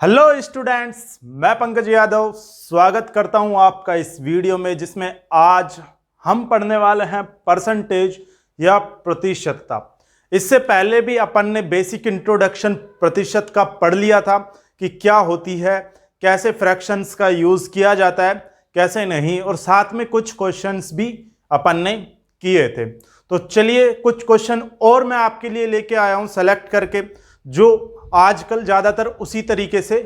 Hello students, मैं पंकज यादव स्वागत करता हूं आपका इस वीडियो में, जिसमें आज हम पढ़ने वाले हैं परसेंटेज या प्रतिशतता। इससे पहले भी अपन ने बेसिक इंट्रोडक्शन प्रतिशत का पढ़ लिया था कि क्या होती है, कैसे फ्रैक्शंस का यूज़ किया जाता है, कैसे नहीं, और साथ में कुछ क्वेश्चंस भी अपन ने किए थे। तो चलिए कुछ क्वेश्चन और मैं आपके लिए लेके आया हूं सेलेक्ट करके, जो आजकल ज़्यादातर उसी तरीके से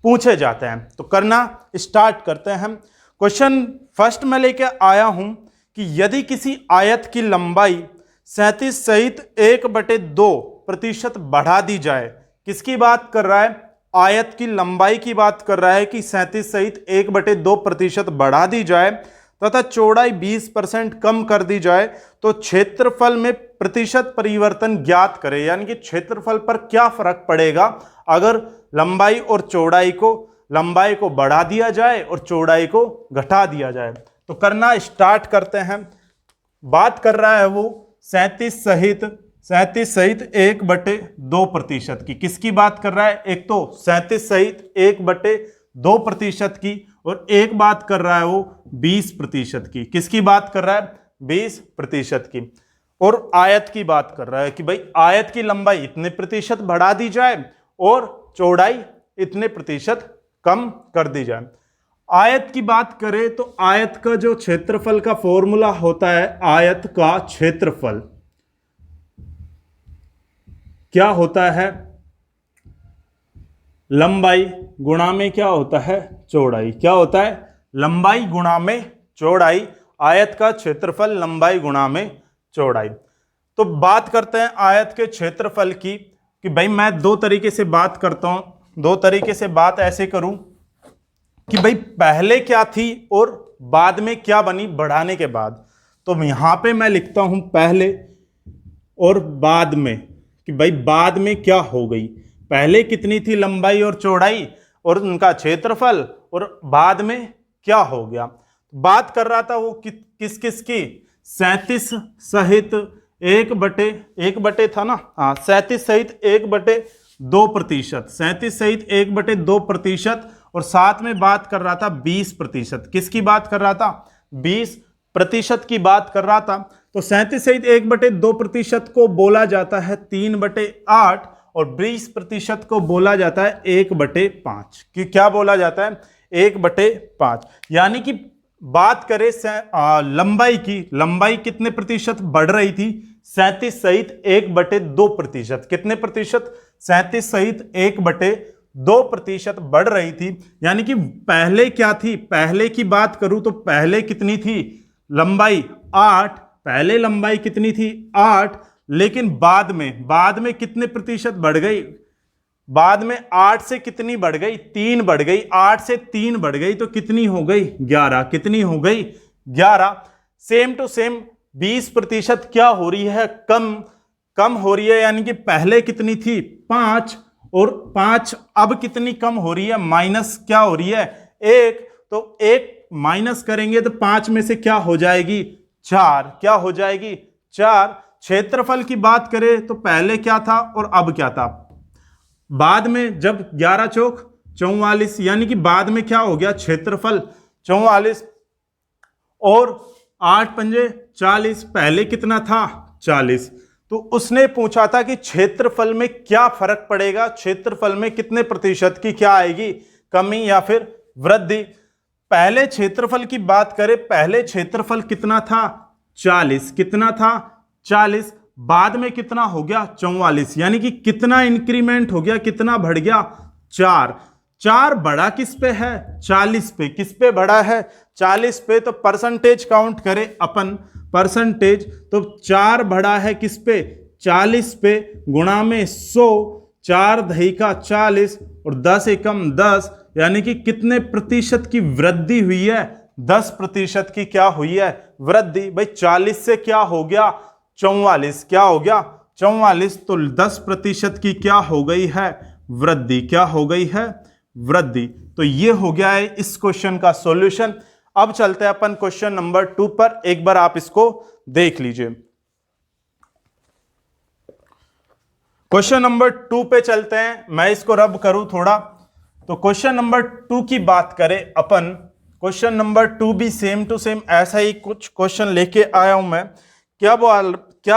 पूछे जाते हैं। तो करना स्टार्ट करते हैं। क्वेश्चन फर्स्ट में लेके आया हूं कि यदि किसी आयत की लंबाई 37 सहित 1/2% बढ़ा दी जाए। किसकी बात कर रहा है? आयत की लंबाई की बात कर रहा है कि 37 सहित 1/2% बढ़ा दी जाए तथा चौड़ाई 20% कम कर दी जाए तो क्षेत्रफल में प्रतिशत परिवर्तन ज्ञात करें। यानी कि क्षेत्रफल पर क्या फर्क पड़ेगा अगर लंबाई को बढ़ा दिया जाए और चौड़ाई को घटा दिया जाए। तो करना स्टार्ट करते हैं। बात कर रहा है वो 37 सहित 1/2% की। किसकी बात कर रहा है? एक तो 37 सहित 1/2% की, और एक बात कर रहा है वो 20% की। किसकी बात कर रहा है? 20% की। और आयत की बात कर रहा है कि भाई आयत की लंबाई इतने प्रतिशत बढ़ा दी जाए और चौड़ाई इतने प्रतिशत कम कर दी जाए। आयत की बात करें तो आयत का जो क्षेत्रफल का फॉर्मूला होता है, आयत का क्षेत्रफल क्या होता है? लंबाई गुणा में क्या होता है? चौड़ाई। क्या होता है? लंबाई गुणा में चौड़ाई। आयत का क्षेत्रफल लंबाई गुणा में चौड़ाई। तो बात करते हैं आयत के क्षेत्रफल की कि भाई मैं दो तरीके से बात करता हूं। दो तरीके से बात ऐसे करूं कि भाई पहले क्या थी और बाद में क्या बनी बढ़ाने के बाद। तो यहां पे मैं लिखता हूं पहले और बाद में, कि भाई बाद में क्या हो गई। पहले कितनी थी लंबाई और चौड़ाई और उनका क्षेत्रफल, और बाद में क्या हो गया। बात कर रहा था वो किस किस की? 37 सहित 1/1 था ना, हाँ 37 सहित 1/2%। 37 सहित 1/2%, और साथ में बात कर रहा था 20%। किसकी बात कर रहा था? 20% की बात कर रहा था। तो 37 सहित 1/2% को बोला जाता है 3/8, और 20% को बोला जाता है 1/5। कि क्या बोला जाता है? 1/5। यानी कि बात करें लंबाई की, लंबाई कितने प्रतिशत बढ़ रही थी? 37 सहित 1/2%। कितने प्रतिशत? 37 सहित 1/2% बढ़ रही थी। यानी कि पहले क्या थी? पहले की बात करूं तो पहले कितनी थी लंबाई? 8। पहले लंबाई कितनी थी? 8। लेकिन बाद में कितने प्रतिशत बढ़ गई? बाद में 8 से कितनी बढ़ गई? 3 बढ़ गई। 8 से 3 बढ़ गई तो कितनी हो गई? 11। कितनी हो गई? 11। सेम टू सेम 20% क्या हो रही है? कम हो रही है। यानी कि पहले कितनी थी? 5, और 5 अब कितनी कम हो रही है? माइनस क्या हो रही है? 1। तो 1 माइनस करेंगे तो 5 में से क्या हो जाएगी? 4। क्या हो जाएगी? 4। क्षेत्रफल की बात करें तो पहले क्या था और अब क्या था? बाद में जब 11 चौक 44, यानी कि बाद में क्या हो गया? क्षेत्रफल 44, और 8 पंजे 40। पहले कितना था? 40। तो उसने पूछा था कि क्षेत्रफल में क्या फर्क पड़ेगा, क्षेत्रफल में कितने प्रतिशत की क्या आएगी, कमी या फिर वृद्धि। पहले क्षेत्रफल की बात करें, पहले क्षेत्रफल कितना था? 40। कितना था? 40। बाद में कितना हो गया? 44। यानी कि कितना इंक्रीमेंट हो गया, कितना बढ़ गया? 4। 4 बढ़ा किस पे है? 40 पे। किस पे बढ़ा है? 40 पे। तो परसेंटेज काउंट करें अपन, परसेंटेज, तो 4 बढ़ा है किस पे? 40 पे। गुणा में 100, 4 दही का 40 और 10 एकम 10। यानी कि कितने प्रतिशत की वृद्धि हुई है? 10% की क्या हुई है? वृद्धि। भाई 40 से क्या हो गया? 44। क्या हो गया? 44। तो 10% की क्या हो गई है? वृद्धि। क्या हो गई है? वृद्धि। तो ये हो गया है इस क्वेश्चन का सॉल्यूशन। अब चलते हैं अपन क्वेश्चन नंबर 2 पर। एक बार आप इसको देख लीजिए। क्वेश्चन नंबर 2 पे चलते हैं। मैं इसको रब करूं थोड़ा। तो क्वेश्चन नंबर 2 की बात करें अपन, क्वेश्चन नंबर 2 भी सेम टू सेम ऐसा ही कुछ क्वेश्चन लेके आया हूं मैं। क्या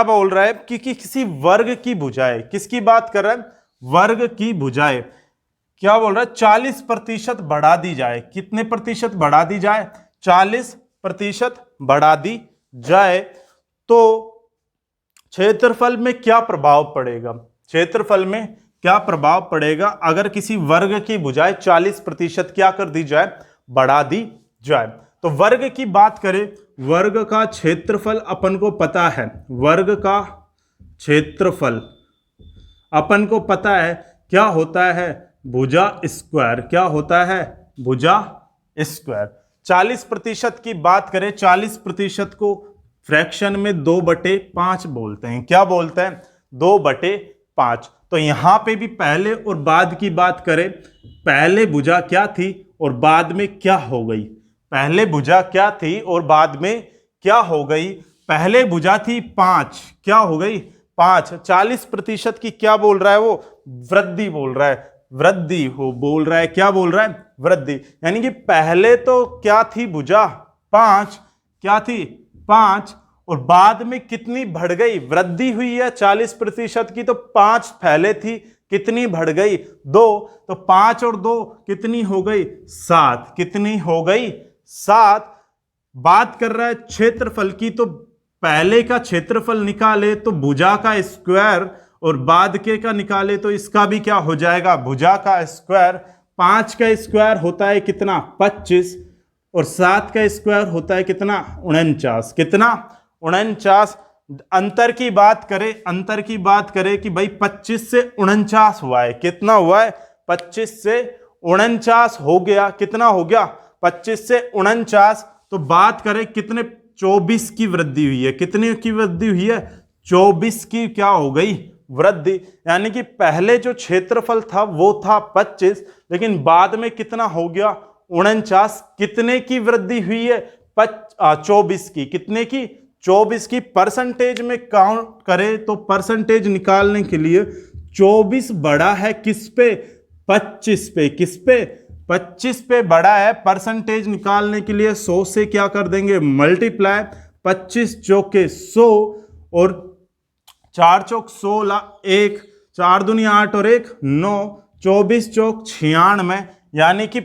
बोल रहा है कि किसी वर्ग की भुजाएं, किसकी बात कर रहा है, वर्ग की भुजाएं, क्या बोल रहा है 40% बढ़ा दी जाए। कितने प्रतिशत बढ़ा दी जाए, 40% बढ़ा दी जाए तो क्षेत्रफल में क्या प्रभाव पड़ेगा, क्षेत्रफल में क्या प्रभाव पड़ेगा अगर किसी वर्ग की भुजाएं 40% क्या कर दी जाए, बढ़ा दी जाए। तो वर्ग की बात करें, वर्ग का क्षेत्रफल अपन को पता है, वर्ग का क्षेत्रफल अपन को पता है क्या होता है, भुजा स्क्वायर। क्या होता है, भुजा स्क्वायर। 40% की बात करें, 40% को फ्रैक्शन में 2/5 बोलते हैं। क्या बोलते हैं, 2/5। तो यहां पे भी पहले और बाद की बात करें, पहले भुजा क्या थी और बाद में क्या हो गई, पहले भुजा क्या थी और बाद में क्या हो गई। पहले भुजा थी 5, क्या हो गई 5। 40% की क्या बोल रहा है वो, वृद्धि बोल रहा है, वृद्धि हो बोल रहा है, क्या बोल रहा है, वृद्धि। यानी कि पहले तो क्या थी भुजा 5, क्या थी 5, और बाद में कितनी बढ़ गई, वृद्धि हुई है 40% की। तो 5 पहले थी, कितनी बढ़ गई 2, तो 5 और 2 कितनी हो गई 7, कितनी हो गई 7। बात कर रहा है क्षेत्रफल की, तो पहले का क्षेत्रफल निकाले तो भुजा का स्क्वायर और बाद के का निकाले तो इसका भी क्या हो जाएगा, भुजा का स्क्वायर। 5 का स्क्वायर होता है कितना 25 और 7 का स्क्वायर होता है कितना 49, कितना 49। अंतर की बात करें, अंतर की बात करें कि भाई 25 से 49 हुआ है, कितना हुआ है 25 से 49 हो गया, कितना हो गया 25 से 49। तो बात करें कितने 24 की वृद्धि हुई है, कितने की वृद्धि हुई है 24 की क्या हो गई वृद्धि। यानी कि पहले जो क्षेत्रफल था वो था 25, लेकिन बाद में कितना हो गया 49। कितने की वृद्धि हुई है 24 की, कितने की 24 की। परसेंटेज में काउंट करें तो परसेंटेज निकालने के लिए 24 बड़ा है किस पे 25 पे, किस पे 25 पे बड़ा है। परसेंटेज निकालने के लिए 100 से क्या कर देंगे मल्टीप्लाई, 25 चौके 100 और 4 चौक 16, 1 4 दूनी 8 और 1 9, 24 चौक 96, यानी कि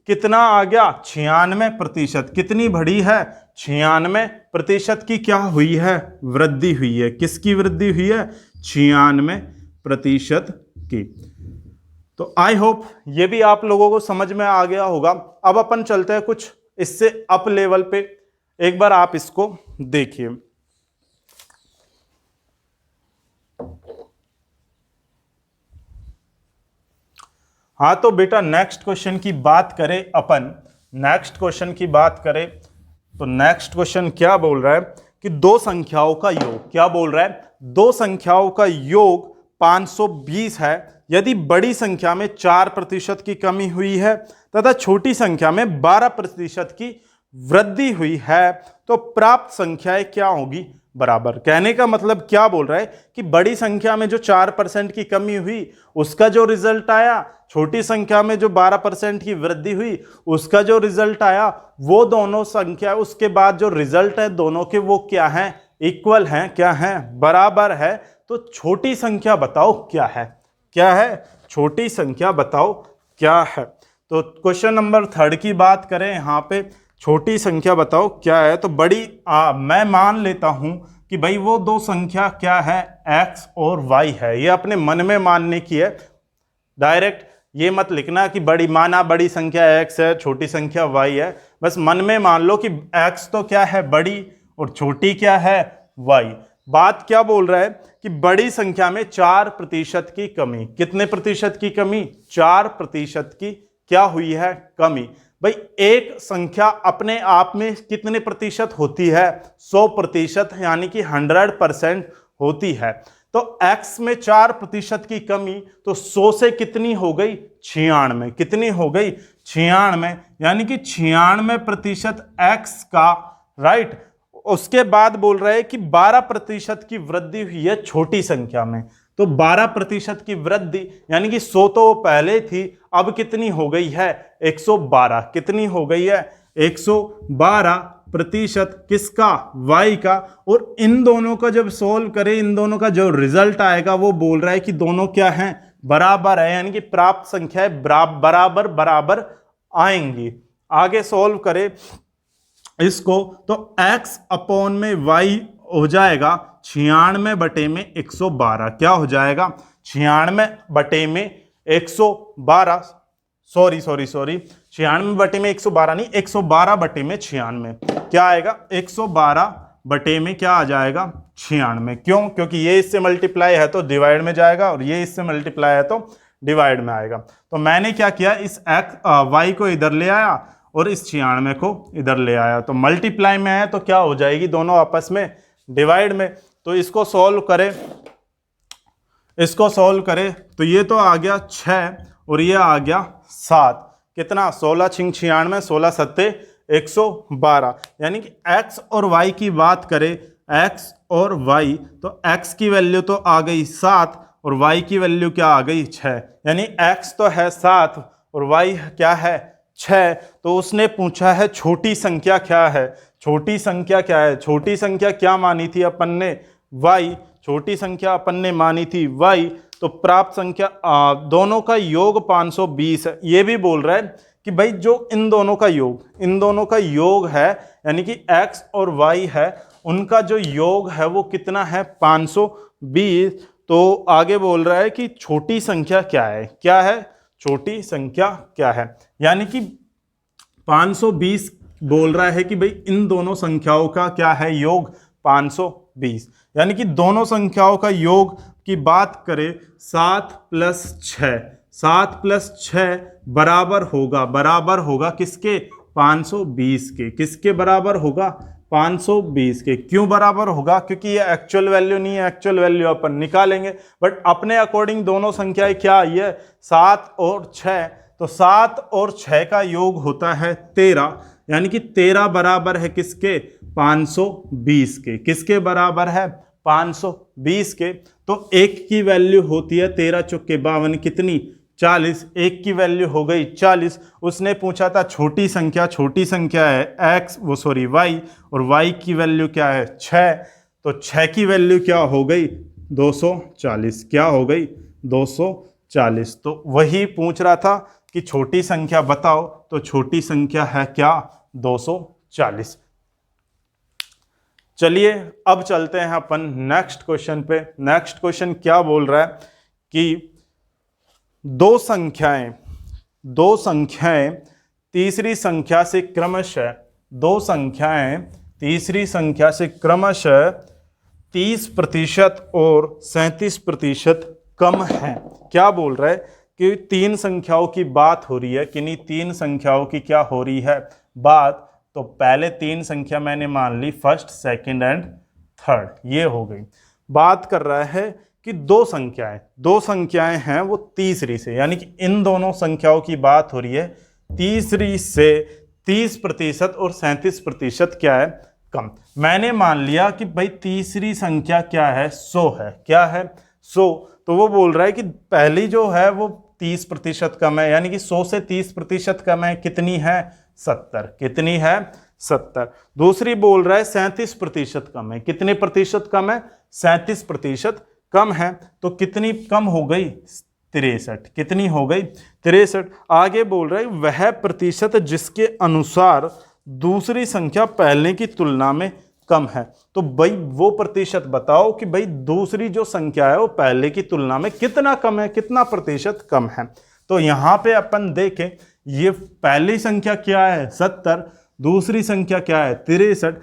कितना आ गया 96%। कितनी बढ़ी है 96% की क्या हुई है वृद्धि हुई है। किसकी वृद्धि हुई है 96% की। तो आई होप ये भी आप लोगों को समझ में आ गया होगा। अब अपन चलते हैं कुछ इससे अप लेवल पे, एक बार आप इसको देखिए। हाँ तो बेटा नेक्स्ट क्वेश्चन की बात करें अपन, नेक्स्ट क्वेश्चन की बात करें तो नेक्स्ट क्वेश्चन क्या बोल रहा है कि दो संख्याओं का योग, क्या बोल रहा है दो संख्याओं का योग 520 है यदि बड़ी संख्या में 4% की कमी हुई है तथा छोटी संख्या में 12% की वृद्धि हुई है तो प्राप्त संख्याएं क्या होगी बराबर। कहने का मतलब क्या बोल रहा है कि बड़ी संख्या में जो 4% की कमी हुई उसका जो रिजल्ट आया, छोटी संख्या में जो 12% की वृद्धि हुई उसका जो रिजल्ट आया, वो दोनों संख्या उसके बाद जो रिजल्ट है दोनों के वो क्या है इक्वल हैं, क्या है बराबर है। तो छोटी संख्या बताओ क्या है, क्या है छोटी संख्या बताओ क्या है। तो क्वेश्चन नंबर 3 की बात करें, यहाँ पे छोटी संख्या बताओ क्या है। तो बड़ी मैं मान लेता हूं कि भाई वो दो संख्या क्या है x और y है, ये अपने मन में मानने की है। डायरेक्ट ये मत लिखना कि बड़ी माना बड़ी संख्या x है छोटी संख्या y है, बस मन में मान लो कि x तो क्या है बड़ी और छोटी क्या है y। बात क्या बोल रहा है कि बड़ी संख्या में 4% की कमी, कितने प्रतिशत की कमी 4% की क्या हुई है कमी। भाई एक संख्या अपने आप में कितने प्रतिशत होती है 100%, यानी कि 100% होती है। तो x में 4% की कमी तो 100 से कितनी हो गई 96, कितनी हो गई 96, यानी कि 96% x का राइट। उसके बाद बोल रहे हैं कि 12% की वृद्धि हुई है छोटी संख्या में। तो 12% की वृद्धि, यानी कि 100 तो पहले थी, अब कितनी हो गई है 112। कितनी हो गई है 112% किसका, y का। और इन दोनों का जब सोल्व करें, इन दोनों का जो रिजल्ट आएगा वो बोल रहा है कि दोनों क्या हैं, बराबर है, यानी कि प्राप्त संख्या बराबर बराबर आएंगी। आगे सोल्व करें इसको तो x अपॉन में y हो जाएगा 96/112। क्या हो जाएगा 96/112, सॉरी 96/112 नहीं, 112/96। क्या आएगा 112 क्या आ जाएगा 96। क्यों, क्योंकि ये इससे मल्टीप्लाई है तो डिवाइड में जाएगा और ये इससे मल्टीप्लाई है तो डिवाइड में आएगा। तो मैंने क्या किया, इस y को इधर ले आया और इस 96 को इधर ले आया, तो मल्टीप्लाई में है तो क्या हो जाएगी, दोनों आपस में डिवाइड में। तो इसको सॉल्व करें तो ये तो आ गया 6 और ये आ गया 7। कितना 16 6 96, 16 7 112। यानी कि x और y की बात करें, x और y, तो x की वैल्यू तो आ गई 7 और y की वैल्यू क्या आ गई 6। यानी x तो है 7 और y क्या है 6। तो उसने पूछा है छोटी संख्या क्या है। छोटी संख्या क्या है, छोटी संख्या क्या मानी थी अपन ने, y। छोटी संख्या अपन ने मानी थी y। तो प्राप्त संख्या दोनों का योग 520 है। ये भी बोल रहा है कि भाई जो इन दोनों का योग है, यानी कि x और y है, उनका जो योग है वो कितना है 520। तो आगे बोल रहा है कि छोटी संख्या क्या है, छोटी संख्या क्या है, यानी कि 520 बोल रहा है कि भाई इन दोनों संख्याओं का क्या है योग 520। यानी कि दोनों संख्याओं का योग की बात करें 7 + 6 बराबर होगा किसके 520 के। किसके बराबर होगा 520 के। क्यों बराबर होगा, क्योंकि ये एक्चुअल वैल्यू नहीं है, एक्चुअल वैल्यू अपन निकालेंगे, बट अपने अकॉर्डिंग दोनों संख्याएं क्या आई है 7 और 6। तो 7 और 6 का योग होता है 13, यानी कि 13 बराबर है किसके 520 के। किसके बराबर है 520 के। तो 1 की वैल्यू होती है 13 चौके 52, कितनी 40। 1 की वैल्यू हो गई 40। उसने पूछा था छोटी संख्या है y, और y की वैल्यू क्या है 6। तो 6 की वैल्यू क्या हो गई 240। क्या हो गई 240। तो वही पूछ रहा था कि छोटी संख्या बताओ, तो छोटी संख्या है क्या 240। चलिए अब चलते हैं अपन नेक्स्ट क्वेश्चन पे। नेक्स्ट क्वेश्चन क्या बोल रहा है कि दो संख्याएं तीसरी संख्या से क्रमशः 30% और 37% कम है। क्या बोल रहा है कि 3 संख्याओं की बात हो रही है, किन्हीं 3 संख्याओं की क्या हो रही है बात। तो पहले 3 संख्या मैंने मान ली, फर्स्ट सेकंड एंड थर्ड, ये हो गई। बात कर रहा है कि दो संख्याएं हैं वो तीसरी से, यानी कि इन दोनों संख्याओं की बात हो रही है तीसरी से 30% और 37% क्या है कम। मैंने मान लिया कि भाई तीसरी संख्या क्या है 100 है। क्या है 100। तो वो बोल रहा है कि पहली जो है वो 30% कम है, यानी कि 100 से 30% कम है, कितनी है 70। कितनी है 70। दूसरी बोल रहा है 37% कम है। कितने प्रतिशत कम है 37% कम है। तो कितनी कम हो गई 63। कितनी हो गई 63। आगे बोल रहा है वह प्रतिशत जिसके अनुसार दूसरी संख्या पहले की तुलना में कम है। तो भाई वो प्रतिशत बताओ कि भाई दूसरी जो संख्या है वो पहले की तुलना में कितना कम है, कितना प्रतिशत कम है। तो यहां पे अपन देखें, ये पहली संख्या क्या है 70, दूसरी संख्या क्या है 63।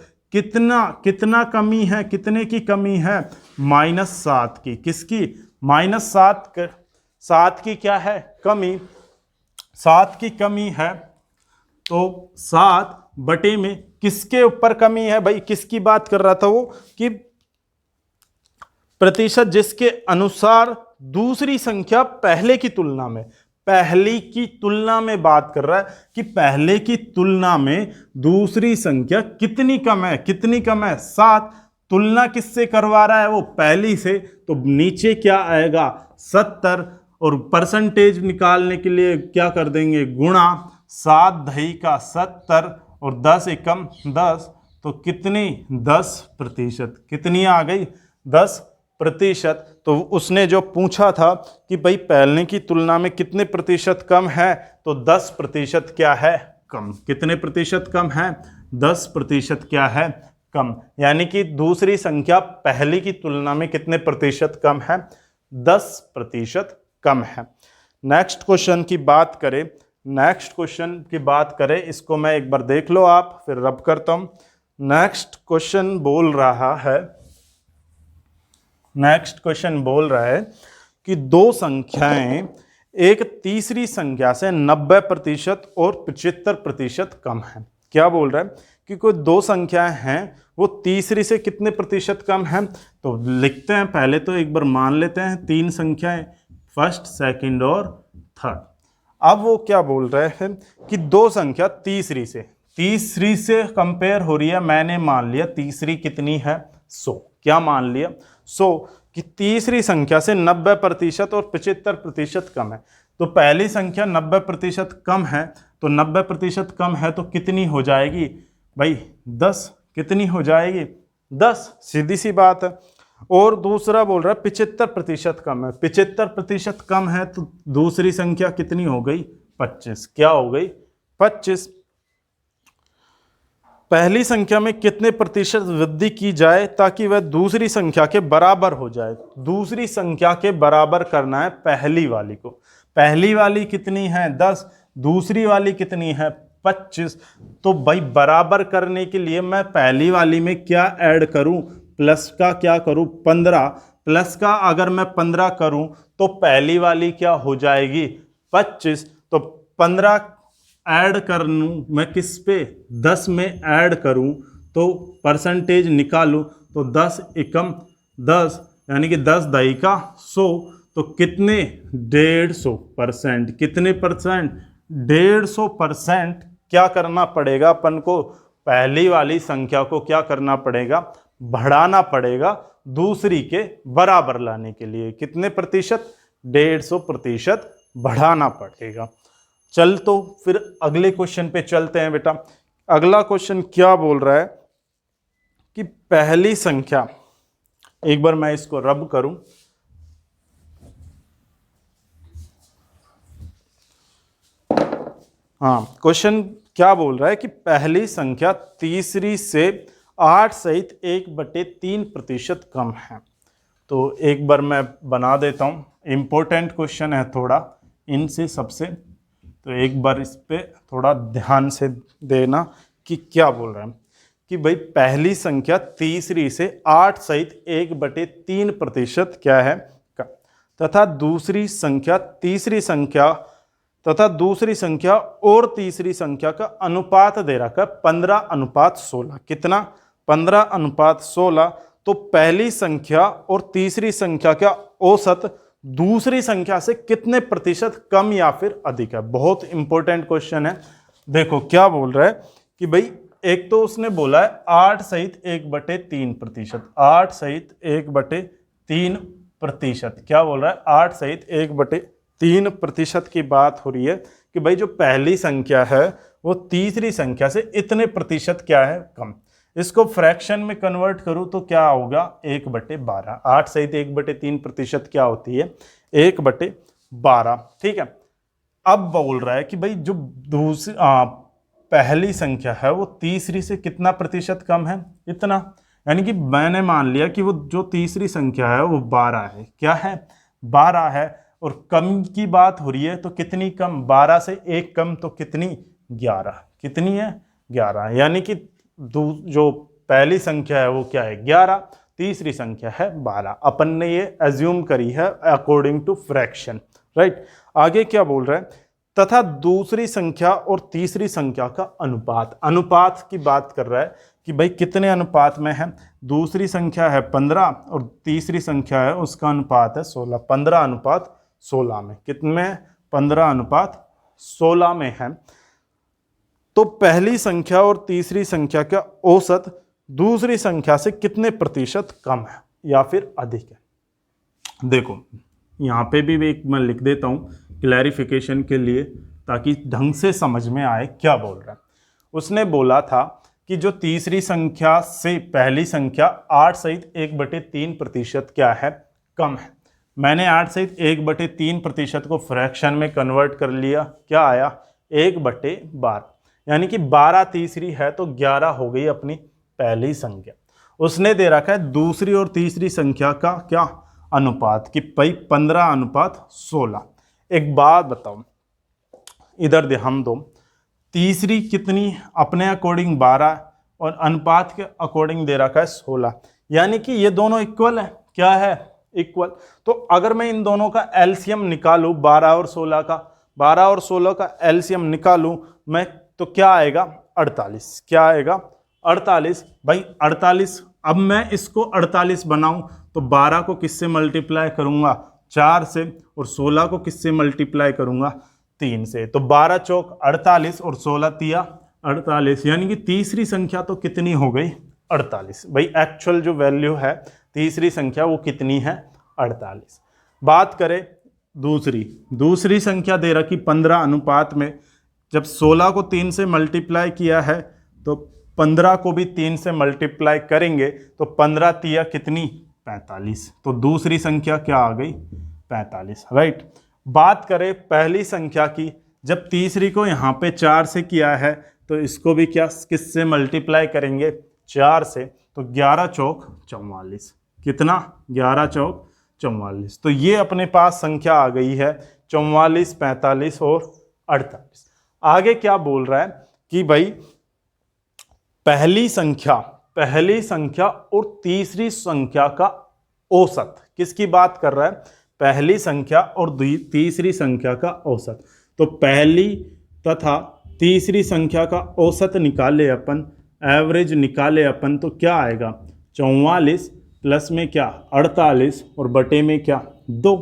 कितना कमी है, कितने की कमी है -7 की। किसकी -7 की क्या है कमी, 7 की कमी है। तो 7 बटे में किसके ऊपर कमी है भाई, किसकी बात कर रहा था वो, कि प्रतिशत जिसके अनुसार दूसरी संख्या पहले की तुलना में, पहली की तुलना में बात कर रहा है कि पहले की तुलना में दूसरी संख्या कितनी कम है, कितनी कम है 7। तुलना किससे करवा रहा है, वो पहली से, तो नीचे क्या आएगा 70, और परसेंटेज निकालने के लिए क्या कर देंगे गुणा 7 दही का 70 और 10 एकम 10, तो कितनी 10%, कितनी आ गई 10%। तो उसने जो पूछा था कि भाई पहले की तुलना में कितने प्रतिशत कम है, तो 10% क्या है कम। कितने प्रतिशत कम है, 10% क्या है कम। यानी कि दूसरी संख्या पहली की तुलना में कितने प्रतिशत कम है, 10% कम है। नेक्स्ट क्वेश्चन की बात करें, इसको मैं एक बार देख लो आप, फिर रब करता हूं। नेक्स्ट क्वेश्चन बोल रहा है कि दो संख्याएं एक तीसरी संख्या से 90% और 75% कम है। क्या बोल रहा है कि कोई दो संख्याएं हैं, वो तीसरी से कितने प्रतिशत कम है। तो लिखते हैं, पहले तो एक बार मान लेते हैं 3 संख्याएं, फर्स्ट, सेकंड और थर्ड। अब वो क्या बोल रहे हैं कि दो संख्या तीसरी से कंपेयर हो रही है। मैंने मान लिया तीसरी कितनी है 100। क्या मान लिया 100 कि तीसरी संख्या से 90% और 75% कम है। तो पहली संख्या 90% कम है, तो 90% कम है तो कितनी हो जाएगी भाई 10। कितनी हो जाएगी 10, सीधी सी बात है। और दूसरा बोल रहा है 75% कम है। 75% कम है तो दूसरी संख्या कितनी हो गई 25। क्या हो गई 25। पहली संख्या में कितने प्रतिशत वृद्धि की जाए ताकि वह दूसरी संख्या के बराबर हो जाए। दूसरी संख्या के बराबर करना है पहली वाली को। पहली वाली कितनी है 10, दूसरी वाली कितनी है 25। तो भाई बराबर करने के लिए मैं पहली वाली में क्या ऐड करूं, प्लस का क्या करूं 15, प्लस का अगर मैं 15 करूं तो पहली वाली क्या हो जाएगी 25। तो 15 ऐड कर लूँ मैं किस पे 10 में ऐड करूं तो परसेंटेज निकालूं तो 10 एकम 10, यानी कि 10 दही का 100, तो कितने 150%। कितने परसेंट 150% क्या करना पड़ेगा अपन को, पहली वाली संख्या को क्या करना पड़ेगा, बढ़ाना पड़ेगा दूसरी के बराबर लाने के लिए। कितने प्रतिशत 150% बढ़ाना पड़ेगा। चल तो फिर अगले क्वेश्चन पे चलते हैं बेटा। अगला क्वेश्चन क्या बोल रहा है कि पहली संख्या, एक बार मैं इसको रब करूं, हाँ क्वेश्चन क्या बोल रहा है कि पहली संख्या तीसरी से 8 सहित 1/3% कम है। तो एक बार मैं बना देता हूं, इंपॉर्टेंट क्वेश्चन है थोड़ा इनसे सबसे, तो एक बार इस पे थोड़ा ध्यान से देना कि क्या बोल रहा है कि भाई पहली संख्या तीसरी से 8 सहित 1/3% क्या है कम, तथा दूसरी संख्या और तीसरी संख्या का अनुपात दे रखा है 15:16। कितना 15:16। तो पहली संख्या और तीसरी संख्या का औसत दूसरी संख्या से कितने प्रतिशत कम या फिर अधिक है। बहुत इंपॉर्टेंट क्वेश्चन है। देखो क्या बोल रहा है कि भाई एक तो उसने बोला है 8 सहित 1/3%, 8 सहित 1/3%। क्या बोल रहा है 8 सहित 1/3% की बात हो रही है कि भाई जो पहली संख्या है वो तीसरी संख्या से इतने प्रतिशत क्या है कम। इसको फ्रैक्शन में कन्वर्ट करूं तो क्या होगा 1/12। 8 सहित 1/3% क्या होती है 1/12। ठीक है। अब बोल रहा है कि भाई जो पहली संख्या है वो तीसरी से कितना प्रतिशत कम है, इतना। यानी कि मैंने मान लिया कि वो जो तीसरी संख्या है वो 12 है। क्या है 12 है, और कम की बात हो रही है तो कितनी कम, 12 से 1 कम तो कितनी 11। कितनी है 11। यानी कि जो पहली संख्या है वो क्या है 11, तीसरी संख्या है 12। अपन ने ये एज्यूम करी है अकॉर्डिंग टू फ्रैक्शन, राइट। आगे क्या बोल रहा है, तथा दूसरी संख्या और तीसरी संख्या का अनुपात की बात कर रहा है कि भाई कितने अनुपात में है। दूसरी संख्या है 15 और तीसरी संख्या है उसका अनुपात है 16। 15:16 में कितने 15:16 में है। तो पहली संख्या और तीसरी संख्या का औसत दूसरी संख्या से कितने प्रतिशत कम है या फिर अधिक है। देखो यहाँ पे भी एक मैं लिख देता हूँ क्लैरिफिकेशन के लिए, ताकि ढंग से समझ में आए क्या बोल रहा है। उसने बोला था कि जो तीसरी संख्या से पहली संख्या 8 सहित 1/3% क्या है, कम है। मैंने 8 सहित 1/3% को फ्रैक्शन में कन्वर्ट कर लिया, क्या आया 1/12, यानी कि 12 तीसरी है तो 11 हो गई अपनी पहली संख्या। उसने दे रखा है दूसरी और तीसरी संख्या का क्या अनुपात, कि भाई 15:16। एक बात बताओ, इधर ध्यान दो, तीसरी कितनी अपने अकॉर्डिंग 12 और अनुपात के अकॉर्डिंग दे रखा है 16, यानी कि ये दोनों इक्वल है। क्या है, इक्वल। तो अगर मैं इन दोनों का एलसीएम निकालूं 12 और 16 का, 12 और 16 का एलसीएम निकालूं मैं, तो क्या आएगा 48। क्या आएगा 48। भाई 48, अब मैं इसको 48 बनाऊं तो 12 को किससे मल्टीप्लाई करूंगा 4 से, और 16 को किससे मल्टीप्लाई करूंगा 3 से। तो 12 चौक 48 और 16 तिया 48, यानी कि तीसरी संख्या तो कितनी हो गई 48। भाई एक्चुअल जो वैल्यू है तीसरी संख्या वो कितनी है 48। बात करें दूसरी संख्या दे रखी 15 अनुपात में, जब 16 को 3 से मल्टीप्लाई किया है तो 15 को भी 3 से मल्टीप्लाई करेंगे तो 15 तिया कितनी 45। तो दूसरी संख्या क्या आ गई 45, राइट। बात करें पहली संख्या की, जब तीसरी को यहाँ पे 4 से किया है तो इसको भी क्या किससे मल्टीप्लाई करेंगे 4 से, तो 11 चौक 44। कितना 11 चौक 44। तो ये अपने पास संख्या आ गई है 44, 45 और 48। आगे क्या बोल रहा है कि भाई पहली संख्या और तीसरी संख्या का औसत, किसकी बात कर रहा है, पहली संख्या और तीसरी संख्या का औसत। तो पहली तथा तीसरी संख्या का औसत निकाले अपन, एवरेज निकाले अपन, तो क्या आएगा 44 प्लस में क्या 48 और बटे में क्या 2,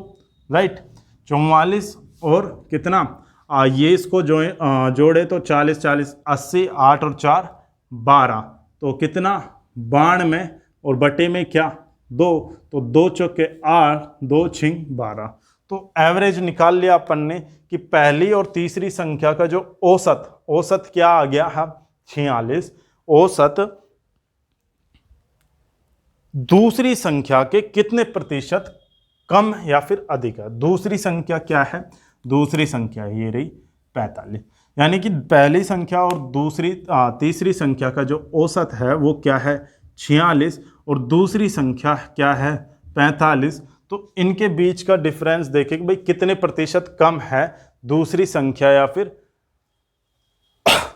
राइट। 44 और कितना ये इसको जोड़े तो 40 40 80, 8 और 4 12, तो कितना 92 और बटे में क्या 2, तो 2 चौके 8, 2 छिंग 12। तो एवरेज निकाल लिया अपन ने कि पहली और तीसरी संख्या का जो औसत क्या आ गया है 46। औसत दूसरी संख्या के कितने प्रतिशत कम या फिर अधिक है। दूसरी संख्या क्या है, दूसरी संख्या ये रही 45, यानी कि पहली संख्या और तीसरी संख्या का जो औसत है वो क्या है 46 और दूसरी संख्या क्या है 45। तो इनके बीच का डिफरेंस देखें कि भाई कितने प्रतिशत कम है दूसरी संख्या या फिर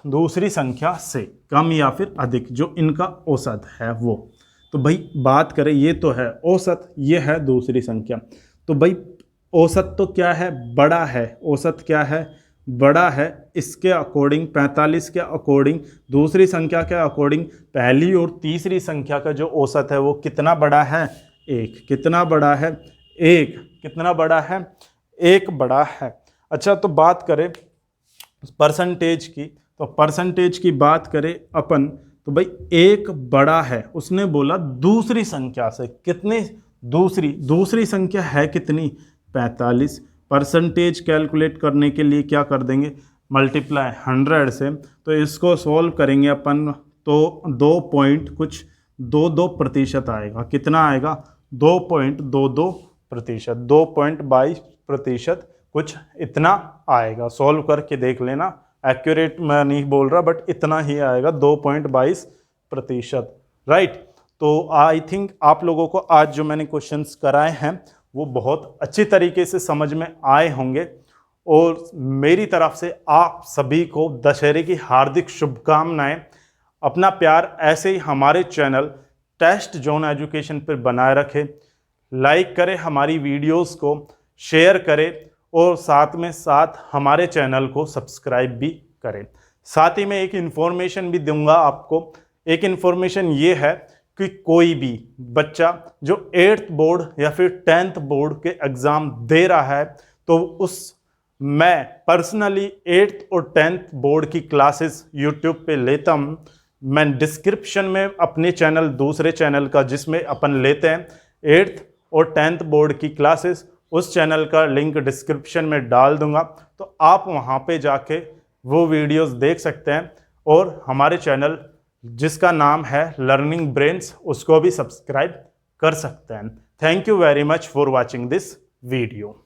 दूसरी संख्या से कम या फिर अधिक, जो इनका औसत है वो। तो भाई बात करें, ये तो है औसत, ये है दूसरी संख्या। तो भाई औसत तो क्या है बड़ा है, औसत क्या है बड़ा है, इसके अकॉर्डिंग 45 के अकॉर्डिंग दूसरी संख्या के अकॉर्डिंग पहली और तीसरी संख्या का जो औसत है वो कितना बड़ा है 1। कितना बड़ा है 1। कितना बड़ा है 1 बड़ा है। अच्छा, तो बात करें परसेंटेज की, तो परसेंटेज की बात करें अपन, तो भाई 1 बड़ा है, उसने बोला दूसरी संख्या से कितने, दूसरी संख्या है कितनी 45। परसेंटेज कैलकुलेट करने के लिए क्या कर देंगे मल्टीप्लाई 100 से, तो इसको सॉल्व करेंगे अपन तो 2.22% आएगा। कितना आएगा 2.22%, 2.22% कुछ इतना आएगा। सॉल्व करके देख लेना, एक्यूरेट मैं नहीं बोल रहा बट इतना ही आएगा 2.22%, राइट। तो आई थिंक आप लोगों को आज जो मैंने क्वेश्चंस कराए हैं वो बहुत अच्छी तरीके से समझ में आए होंगे, और मेरी तरफ से आप सभी को दशहरे की हार्दिक शुभकामनाएं। अपना प्यार ऐसे ही हमारे चैनल टेस्ट जोन एजुकेशन पर बनाए रखें, लाइक करें हमारी वीडियोस को, शेयर करें और साथ में साथ हमारे चैनल को सब्सक्राइब भी करें। साथ ही मैं एक इन्फॉर्मेशन भी दूंगा आपको। एक इन्फॉर्मेशन ये है कि कोई भी बच्चा जो 8th बोर्ड या फिर 10th बोर्ड के एग्ज़ाम दे रहा है तो मैं पर्सनली 8th और 10th बोर्ड की क्लासेस यूट्यूब पे लेता हूँ। मैं डिस्क्रिप्शन में अपने चैनल, दूसरे चैनल का जिसमें अपन लेते हैं 8th और 10th बोर्ड की क्लासेस, उस चैनल का लिंक डिस्क्रिप्शन में डाल दूंगा, तो आप वहाँ पे जाके वो वीडियोस देख सकते हैं। और हमारे चैनल जिसका नाम है लर्निंग ब्रेन्स, उसको भी सब्सक्राइब कर सकते हैं। Thank you very much for watching this video.